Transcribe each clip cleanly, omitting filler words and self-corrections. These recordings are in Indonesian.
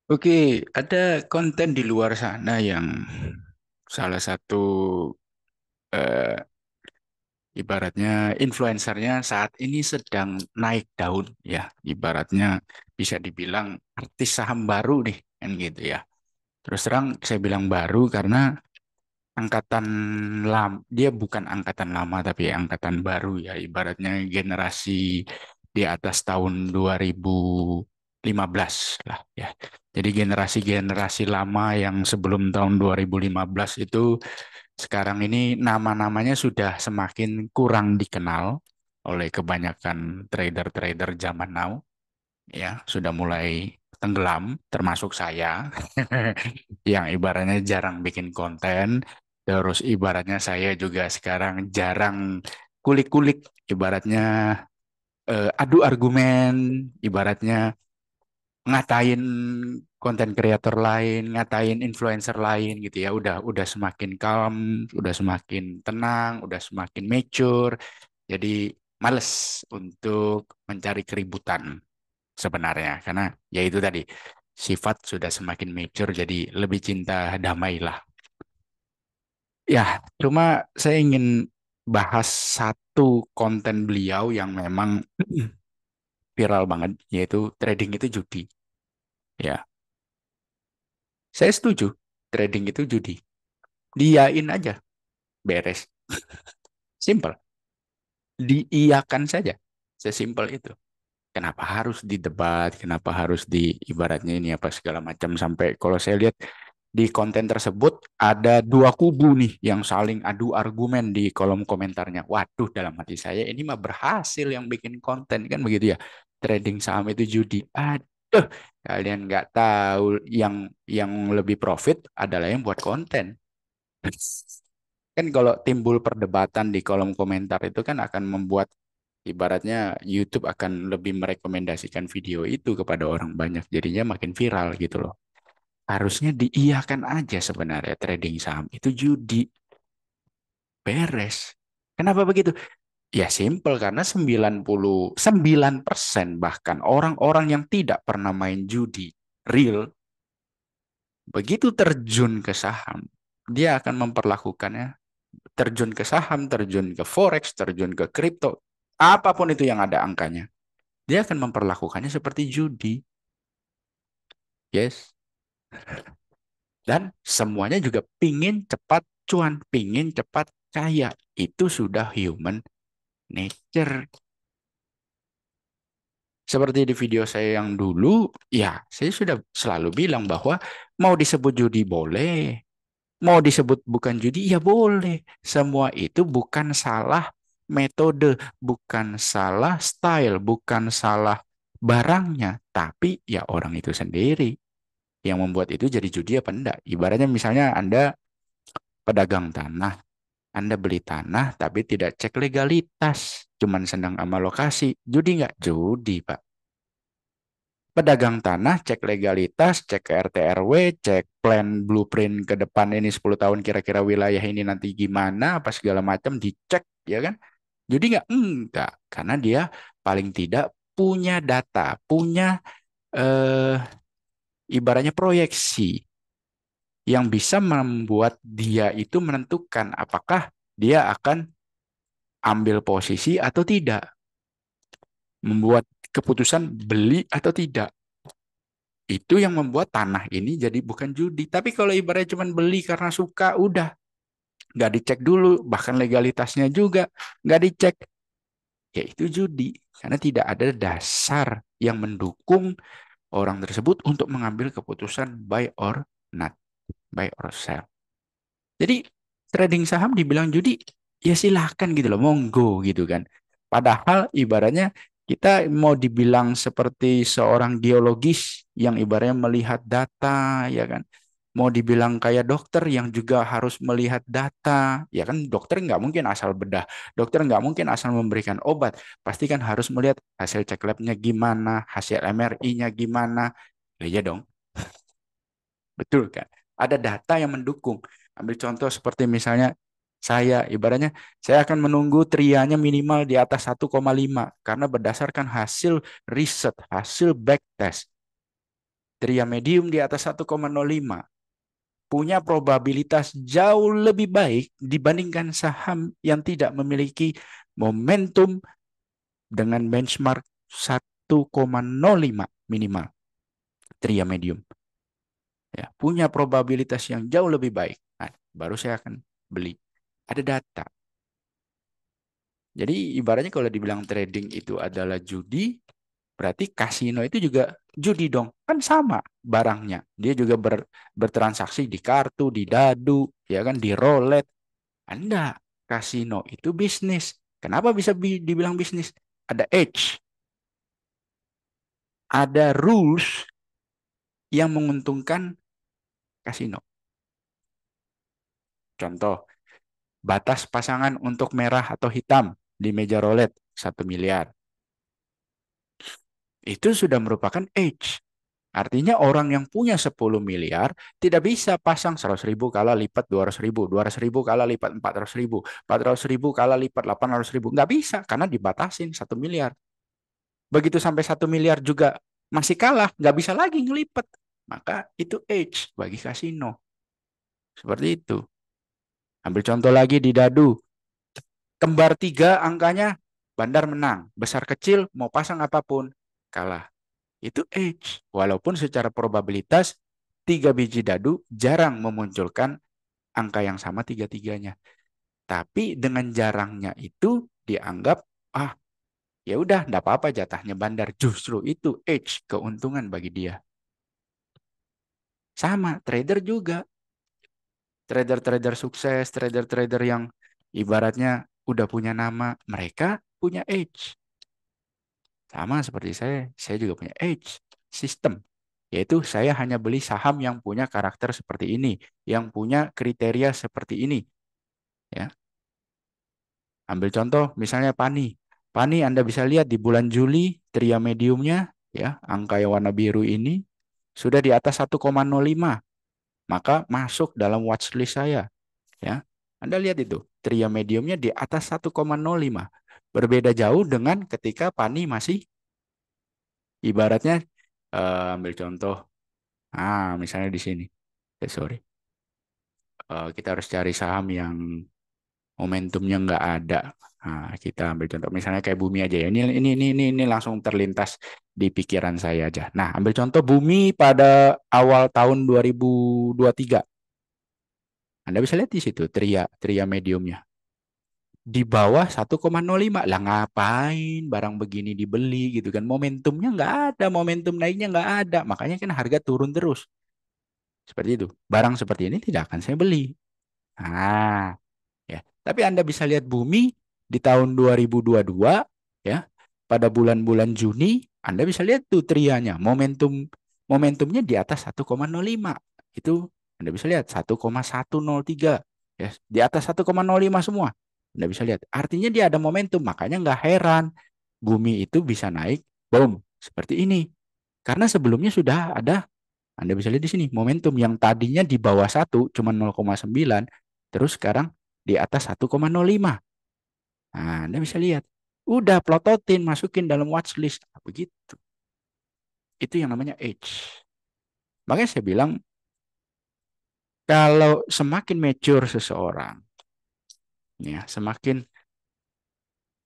Oke, ada konten di luar sana yang salah satu eh, ibaratnya influencernya saat ini sedang naik daun ya, ibaratnya bisa dibilang artis saham baru nih kan gitu ya. Terus terang saya bilang baru karena angkatan dia bukan angkatan lama tapi angkatan baru ya, ibaratnya generasi di atas tahun 2015 lah ya. Jadi generasi-generasi lama yang sebelum tahun 2015 itu sekarang ini nama-namanya sudah semakin kurang dikenal oleh kebanyakan trader-trader zaman now ya, sudah mulai tenggelam termasuk saya yang ibaratnya jarang bikin konten. Terus ibaratnya saya juga sekarang jarang kulik-kulik, ibaratnya adu argumen, ibaratnya ngatain konten kreator lain, ngatain influencer lain gitu ya. Udah semakin calm, udah semakin tenang, udah semakin mature. Jadi males untuk mencari keributan sebenarnya karena ya itu tadi sifat sudah semakin mature jadi lebih cinta damai lah. Ya, cuma saya ingin bahas satu konten beliau yang memang viral banget, yaitu trading itu judi. Ya, saya setuju. Trading itu judi. Diain aja, beres. Simple. Diiyakan saja. Sesimpel itu. Kenapa harus didebat? Kenapa harus di ibaratnya ini apa segala macam sampai kalau saya lihat di konten tersebut ada dua kubu nih yang saling adu argumen di kolom komentarnya. Waduh, dalam hati saya ini mah berhasil yang bikin konten kan begitu ya. Trading saham itu judi. Aduh, kalian nggak tahu yang lebih profit adalah yang buat konten. Kan kalau timbul perdebatan di kolom komentar itu kan akan membuat ibaratnya YouTube akan lebih merekomendasikan video itu kepada orang banyak. Jadinya makin viral gitu loh. Harusnya diiyakan aja sebenarnya trading saham itu judi. Beres. Kenapa begitu? Ya simple karena 99% bahkan orang-orang yang tidak pernah main judi real begitu terjun ke saham dia akan memperlakukannya terjun ke saham, terjun ke forex, terjun ke kripto, apapun itu yang ada angkanya. Dia akan memperlakukannya seperti judi. Yes. Dan semuanya juga pingin cepat cuan, pingin cepat kaya. Itu sudah human nature. Seperti di video saya yang dulu, ya saya sudah selalu bilang bahwa mau disebut judi boleh, mau disebut bukan judi, ya boleh. Semua itu bukan salah metode, bukan salah style, bukan salah barangnya, tapi ya orang itu sendiri yang membuat itu jadi judi apa enggak. Ibaratnya misalnya Anda pedagang tanah, Anda beli tanah tapi tidak cek legalitas, cuman senang sama lokasi. Judi nggak? Judi, Pak. Pedagang tanah, cek legalitas, cek ke RT RW, cek plan blueprint ke depan ini 10 tahun kira-kira wilayah ini nanti gimana, apa segala macam dicek, ya kan? Jadi nggak? Enggak. Karena dia paling tidak punya data, punya eh, ibaratnya proyeksi yang bisa membuat dia itu menentukan apakah dia akan ambil posisi atau tidak, membuat keputusan beli atau tidak. Itu yang membuat tanah ini jadi bukan judi. Tapi kalau ibaratnya cuma beli karena suka, udah nggak dicek dulu, bahkan legalitasnya juga nggak dicek, ya itu judi. Karena tidak ada dasar yang mendukung orang tersebut untuk mengambil keputusan buy or not, buy or sell. Jadi trading saham dibilang judi, ya silahkan gitu loh, monggo gitu kan. Padahal ibaratnya kita mau dibilang seperti seorang geologis yang ibaratnya melihat data, ya kan. Mau dibilang kayak dokter yang juga harus melihat data, ya kan dokter nggak mungkin asal bedah, dokter nggak mungkin asal memberikan obat, pasti kan harus melihat hasil cek labnya gimana, hasil MRI-nya gimana, ya dong, betul kan? Ada data yang mendukung. Ambil contoh seperti misalnya saya, ibaratnya saya akan menunggu trianya minimal di atas 1,5 karena berdasarkan hasil riset, hasil backtest. Tria medium di atas 1,05 punya probabilitas jauh lebih baik dibandingkan saham yang tidak memiliki momentum dengan benchmark 1,05 minimal. Tria medium. Ya, punya probabilitas yang jauh lebih baik. Nah, baru saya akan beli. Ada data. Jadi ibaratnya kalau dibilang trading itu adalah judi, berarti kasino itu juga judi dong. Kan sama barangnya. Dia juga bertransaksi di kartu, di dadu, ya kan, di roulette. Anda kasino itu bisnis. Kenapa bisa dibilang bisnis? Ada edge, ada rules yang menguntungkan kasino. Contoh, batas pasangan untuk merah atau hitam di meja roulette 1 miliar. Itu sudah merupakan edge. Artinya orang yang punya 10 miliar tidak bisa pasang 100.000 kala lipat 200.000, 200.000 kala lipat 400.000, 400.000 kala lipat 800.000. Nggak bisa karena dibatasin 1 miliar. Begitu sampai 1 miliar juga masih kalah, nggak bisa lagi ngelipat. Maka itu edge bagi kasino. Seperti itu. Ambil contoh lagi di dadu. Kembar 3 angkanya, bandar menang. Besar kecil mau pasang apapun, kalah. Itu edge. Walaupun secara probabilitas 3 biji dadu jarang memunculkan angka yang sama tiga-tiganya. Tapi dengan jarangnya itu dianggap, ah ya udah enggak apa-apa jatahnya bandar. Justru itu edge, keuntungan bagi dia. Sama, trader juga. Trader-trader sukses, trader-trader yang ibaratnya udah punya nama, mereka punya edge. Sama seperti saya juga punya edge system. Yaitu saya hanya beli saham yang punya karakter seperti ini, yang punya kriteria seperti ini. Ya, ambil contoh misalnya Pani. Pani Anda bisa lihat di bulan Juli tria mediumnya, ya, angka yang warna biru ini sudah di atas 1,05. Maka masuk dalam watchlist saya. Ya, Anda lihat itu tria mediumnya di atas 1,05. Berbeda jauh dengan ketika Pani masih ibaratnya ambil contoh. Misalnya di sini. Sorry. Kita harus cari saham yang momentumnya nggak ada. Kita ambil contoh misalnya kayak Bumi aja ya. Ini langsung terlintas di pikiran saya aja. Nah, ambil contoh Bumi pada awal tahun 2023. Anda bisa lihat di situ tria tria mediumnya. Di bawah 1,05. Lah ngapain barang begini dibeli gitu kan. Momentumnya nggak ada. Momentum naiknya nggak ada. Makanya kan harga turun terus. Seperti itu. Barang seperti ini tidak akan saya beli. Ah, ya. Tapi Anda bisa lihat bumi di tahun 2022 ya. Pada bulan-bulan Juni Anda bisa lihat tuh trianya, momentumnya di atas 1,05. Itu Anda bisa lihat 1,103 ya, di atas 1,05 semua. Anda bisa lihat. Artinya dia ada momentum, makanya nggak heran bumi itu bisa naik boom seperti ini. Karena sebelumnya sudah ada, Anda bisa lihat di sini momentum yang tadinya di bawah 1 cuma 0,9 terus sekarang di atas 1,05. Nah, Anda bisa lihat. Udah plototin, masukin dalam watchlist. Begitu. Itu yang namanya edge. Makanya saya bilang, kalau semakin mature seseorang, ya, semakin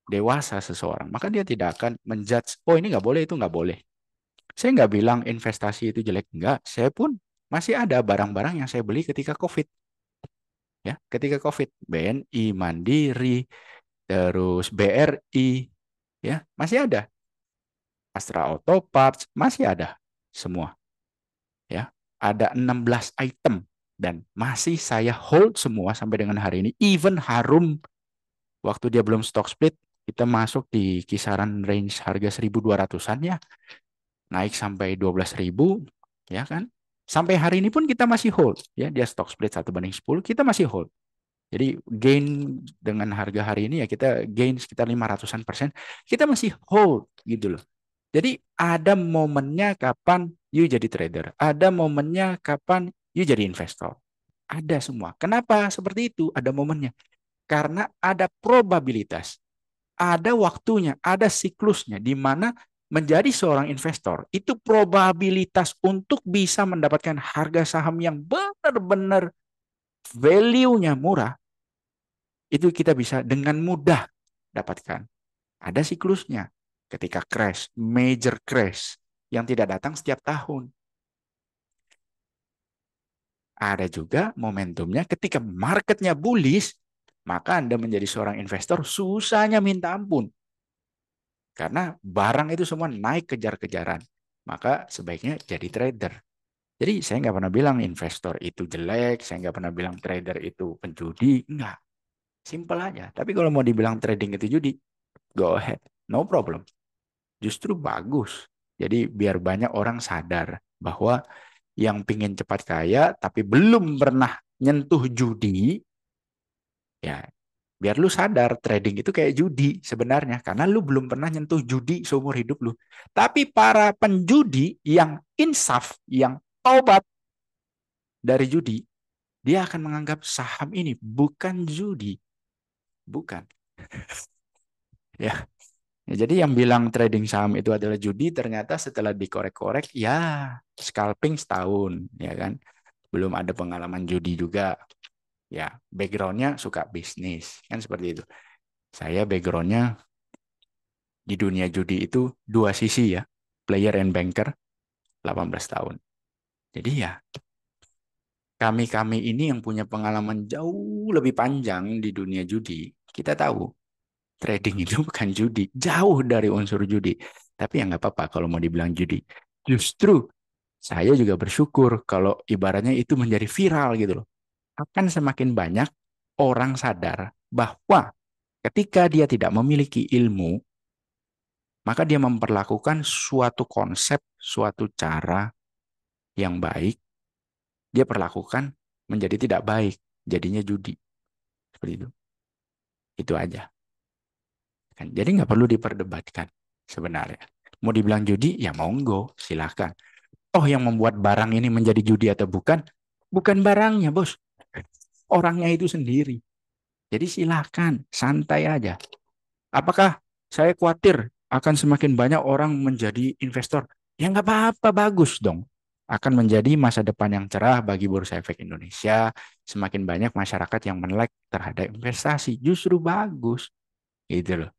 dewasa seseorang, maka dia tidak akan menjudge, oh ini nggak boleh, itu nggak boleh. Saya nggak bilang investasi itu jelek. Nggak. Saya pun masih ada barang-barang yang saya beli ketika COVID. Ya, ketika COVID. BNI, Mandiri, terus BRI, ya, masih ada. Astra Auto Parts masih ada semua, ya. Ada 16 item dan masih saya hold semua sampai dengan hari ini. Even Harum waktu dia belum stock split, kita masuk di kisaran range harga 1.200-an ya. Naik sampai 12.000, ya kan? Sampai hari ini pun kita masih hold, ya. Dia stock split 1/10, kita masih hold. Jadi gain dengan harga hari ini ya kita gain sekitar 500-an%, kita masih hold gitu loh. Jadi ada momennya kapan you jadi trader, ada momennya kapan you jadi investor. Ada semua. Kenapa seperti itu? Ada momennya. Karena ada probabilitas, ada waktunya, ada siklusnya di mana menjadi seorang investor itu probabilitas untuk bisa mendapatkan harga saham yang benar-benar value-nya murah itu kita bisa dengan mudah dapatkan. Ada siklusnya. Ketika crash, major crash yang tidak datang setiap tahun. Ada juga momentumnya ketika marketnya bullish, maka Anda menjadi seorang investor susahnya minta ampun. Karena barang itu semua naik kejar-kejaran. Maka sebaiknya jadi trader. Jadi saya nggak pernah bilang investor itu jelek, saya nggak pernah bilang trader itu penjudi, enggak. Simple aja. Tapi kalau mau dibilang trading itu judi, go ahead. No problem. Justru bagus. Jadi biar banyak orang sadar bahwa yang pingin cepat kaya tapi belum pernah nyentuh judi, ya biar lu sadar trading itu kayak judi sebenarnya karena lu belum pernah nyentuh judi seumur hidup lu. Tapi para penjudi yang insaf, yang tobat dari judi, dia akan menganggap saham ini bukan judi, bukan. Ya. Ya, jadi yang bilang trading saham itu adalah judi ternyata setelah dikorek-korek ya scalping setahun ya kan. Belum ada pengalaman judi juga. Ya, backgroundnya suka bisnis kan seperti itu. Saya backgroundnya di dunia judi itu dua sisi ya, player and banker 18 tahun. Jadi ya kami-kami ini yang punya pengalaman jauh lebih panjang di dunia judi, kita tahu trading itu bukan judi, jauh dari unsur judi. Tapi ya nggak apa-apa kalau mau dibilang judi. Justru saya juga bersyukur kalau ibaratnya itu menjadi viral gitu loh. Akan semakin banyak orang sadar bahwa ketika dia tidak memiliki ilmu, maka dia memperlakukan suatu konsep, suatu cara yang baik, dia perlakukan menjadi tidak baik, jadinya judi. Seperti itu. Itu aja. Jadi nggak perlu diperdebatkan sebenarnya. Mau dibilang judi, ya monggo, silakan. Oh, yang membuat barang ini menjadi judi atau bukan, bukan barangnya, bos. Orangnya itu sendiri. Jadi silakan, santai aja. Apakah saya khawatir akan semakin banyak orang menjadi investor? Ya nggak apa-apa, bagus dong. Akan menjadi masa depan yang cerah bagi Bursa Efek Indonesia. Semakin banyak masyarakat yang melek terhadap investasi. Justru bagus. Gitu loh.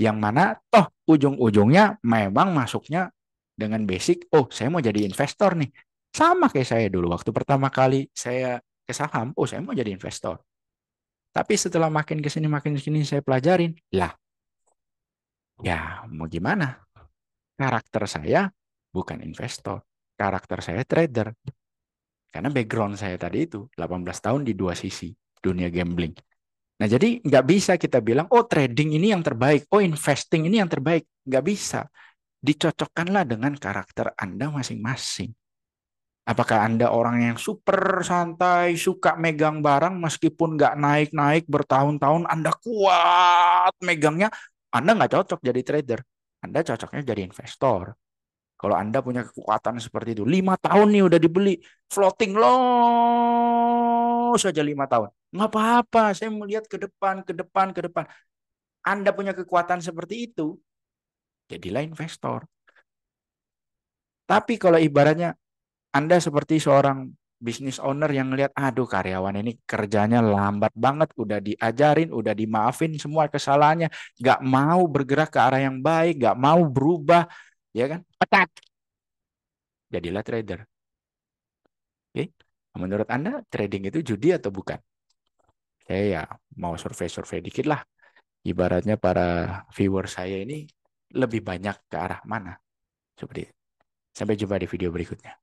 Yang mana toh ujung-ujungnya memang masuknya dengan basic, oh saya mau jadi investor nih. Sama kayak saya dulu, waktu pertama kali saya ke saham, oh saya mau jadi investor. Tapi setelah makin ke sini saya pelajarin, lah ya mau gimana? Karakter saya bukan investor, karakter saya trader. Karena background saya tadi itu 18 tahun di dua sisi dunia gambling. Nah, jadi nggak bisa kita bilang, oh trading ini yang terbaik, oh investing ini yang terbaik. Nggak bisa. Dicocokkanlah dengan karakter Anda masing-masing. Apakah Anda orang yang super santai, suka megang barang meskipun nggak naik-naik bertahun-tahun, Anda kuat megangnya, Anda nggak cocok jadi trader. Anda cocoknya jadi investor. Kalau Anda punya kekuatan seperti itu, 5 tahun nih udah dibeli, floating loss saja 5 tahun. Nggak apa-apa, saya melihat ke depan, ke depan, ke depan. Anda punya kekuatan seperti itu, jadilah investor. Tapi kalau ibaratnya Anda seperti seorang business owner yang ngelihat, aduh karyawan ini kerjanya lambat banget, udah diajarin, udah dimaafin semua kesalahannya, nggak mau bergerak ke arah yang baik, nggak mau berubah, ya kan? Pecat, jadilah trader. Oke? Menurut Anda trading itu judi atau bukan? Saya ya mau survei-survei dikit lah. Ibaratnya para viewer saya ini lebih banyak ke arah mana? Seperti itu. Sampai jumpa di video berikutnya.